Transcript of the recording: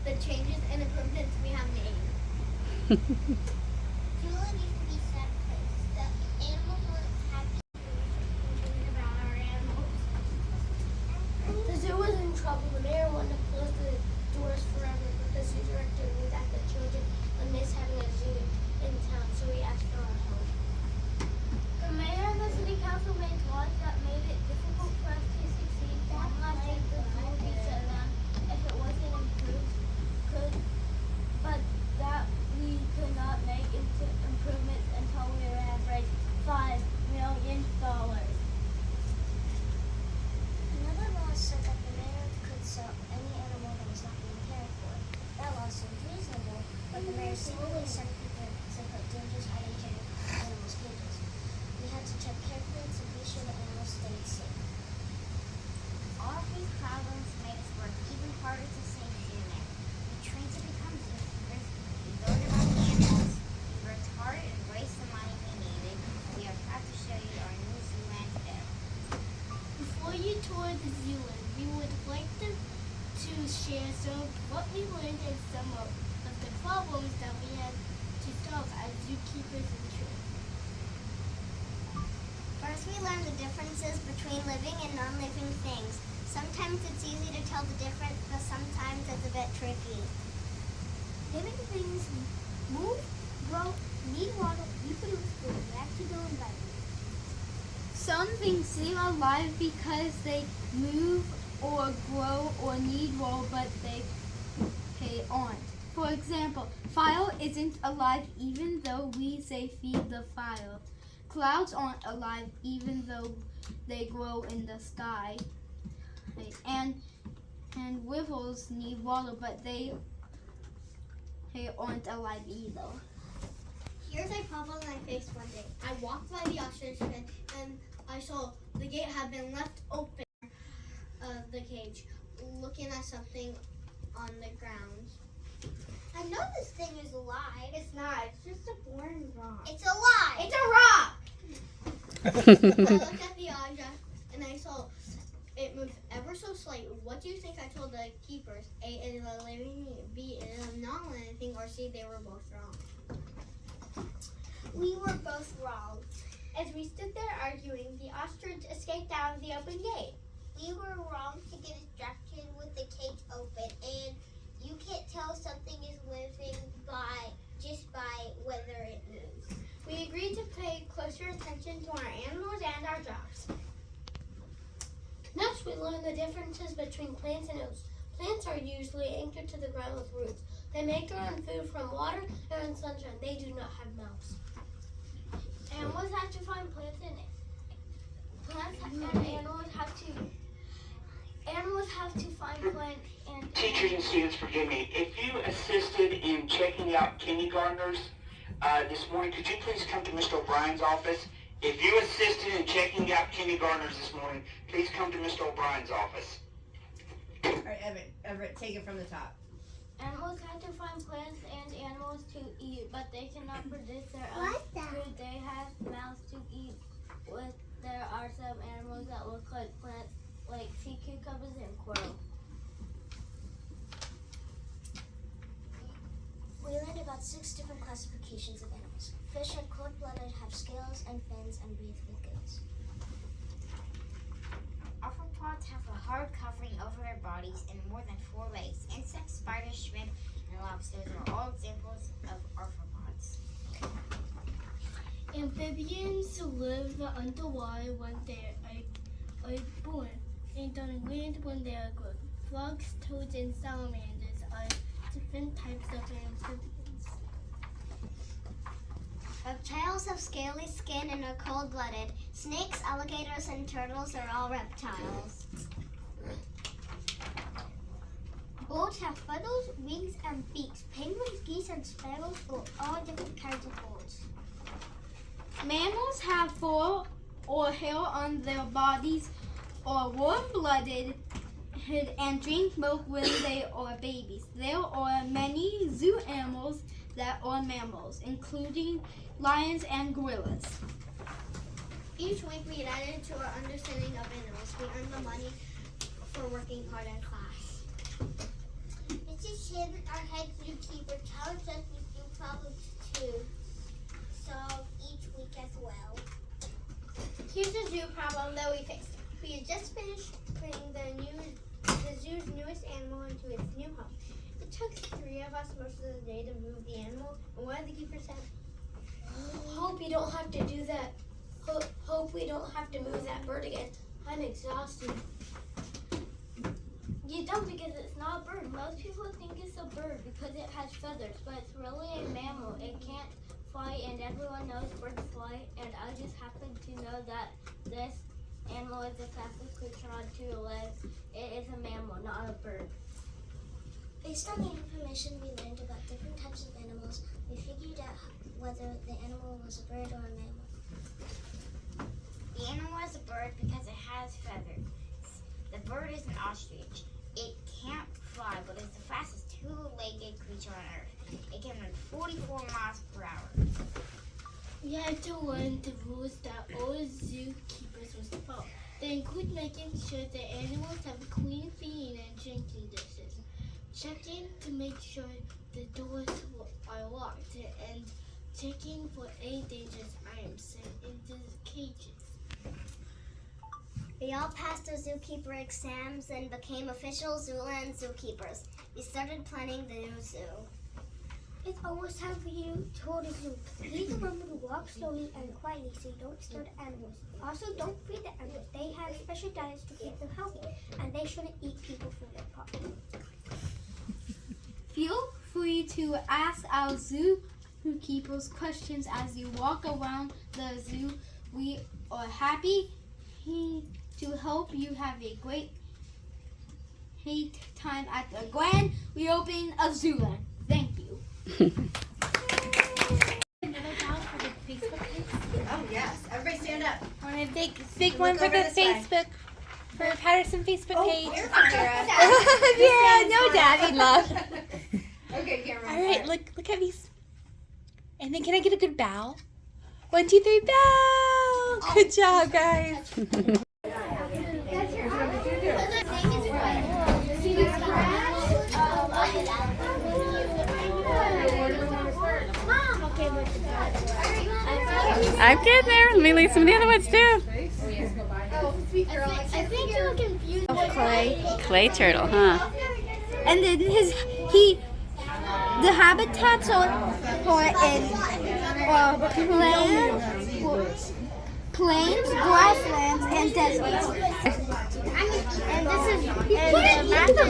the changes and improvements we have made. Zooland used to be a sad place. The animals weren't happy about our animals. The zoo was in trouble. The mayor wanted to close the doors forever, but the zoo director knew that the children would miss having a zoo in town, so he asked for our help. The mayor and the city council made laws that made it difficult for us to succeed. One last thing the zoo would be shut down if it wasn't improved, but that we could not make improvements until we had raised $5 million. Another law said that the mayor could sell any animal that was not being cared for. That law seemed reasonable, but the mayor secretly sent people to put dangerous items in animals' cages. We had to check carefully to be sure the animals stayed safe. All of these problems made us work even harder to save Zooland. We trained to become zookeepers. We learned about the animals. We worked hard and raised the money we needed. And we are proud to show you our new Zooland today. Before you tour the Zooland, we would like to share some of what we learned and some of the problems that we had to solve as zookeepers in training. First, we learned the differences between living and non-living things. Sometimes it's easy to tell the difference, but sometimes it's a bit tricky. Living things move, grow, need water, reproduce, and react to their environment. Some things seem alive because they move or grow or need water, but they aren't. For example, fire isn't alive even though we say feed the fire. Clouds aren't alive even though they grow in the sky. And rivers need water, but they aren't alive either. Here's a problem I faced one day. I walked by the ostrich pen and I saw the gate had been left open of the cage, looking at something on the ground. I know this thing is alive. It's not, it's just a boring rock. It's alive. It's a rock! I looked at the object and I saw it moved ever so slightly. What do you think I told the keepers? A, it is a living, B, it is a non-living thing, or C, they were both wrong. We were both wrong. As we stood there arguing, the ostrich escaped out of the open gate. We were wrong to get distracted with the cage open, and you can't tell something is living just by whether it moves. We agreed to pay closer attention to our animals and our jobs. Next, we learned the differences between plants and animals. Plants are usually anchored to the ground with roots. They make their own food from water and sunshine. They do not have mouths. Animals have to find plants and animals have to find plants and Teachers and students, forgive me. If you assisted in checking out kindergartners this morning, could you please come to Mr. O'Brien's office? If you assisted in checking out kindergartners this morning, please come to Mr. O'Brien's office. All right, Everett, take it from the top. Animals have to find plants and animals to eat, but they cannot produce their own food. They have mouths to eat with. There are some animals that look like plants, like sea cucumbers and coral. We learned about 6 different classifications of animals. Fish are cold-blooded, have scales and fins, and breathe with gills. Arthropods have a hard covering over their bodies and more than 4 legs. Insects, spiders, shrimp, and lobsters are all examples of arthropods. Amphibians live underwater when they are born, and on land when they are grown. Frogs, toads, and salamanders are different types of amphibians. Reptiles have scaly skin and are cold-blooded. Snakes, alligators, and turtles are all reptiles. Birds have feathers, wings, and beaks. Penguins, geese, and sparrows are all different kinds of birds. Mammals have fur or hair on their bodies, are warm-blooded, and drink milk when they are babies. There are many zoo animals that are mammals, including lions and gorillas. Each week we added to our understanding of animals. We earned the money for working hard in class. Mrs. Tim, our head zookeeper, challenged us with new problems to solve each week as well. Here's a zoo problem that we fixed. We had just finished putting the zoo's newest animal into its new home. It took 3 of us most of the day to move the animal, and one of the keepers said, Hope you don't have to do that. Hope we don't have to move that bird again. I'm exhausted. You don't, because it's not a bird. Most people think it's a bird because it has feathers, but it's really a mammal. It can't fly, and everyone knows birds fly, and I just happen to know that this animal is the fastest creature on 2 legs. It is a mammal, not a bird. Based on the information we learned about different types of animals, we figured out whether the animal was a bird or a mammal. The animal is a bird because it has feathers. The bird is an ostrich. It can't fly, but it's the fastest 2-legged creature on Earth. It can run 44 miles per hour. We had to learn the rules that all zookeepers must follow. They include making sure the animals have clean feeding and drinking dishes, checking to make sure the doors are locked, and checking for any dangerous items sent into the cages. We all passed our zookeeper exams and became official Zooland zookeepers. We started planning the new zoo. It's almost time for you to hold a zoo. Please remember to walk slowly and quietly so you don't disturb the animals. Also, don't feed the animals. They have special diets to keep them healthy, and they shouldn't eat people from their property. Feel free to ask our zookeepers questions as you walk around the zoo. We are happy to help you have a great time at the grand reopening of Zooland. Thank you. Another down for the Facebook page. Oh yes. Everybody stand up. I want to big one for over the this way. Facebook, for Patterson Facebook page. You're fine, Yeah, no daddy love. Okay, camera. All right, look at me. And then can I get a good bow? 1, 2, 3, bow. Good job, guys. I'm getting there. Let me leave some of the other ones too. I think you're confused. Clay turtle, huh? And then the habitats are in plains, grasslands, and deserts. And this is the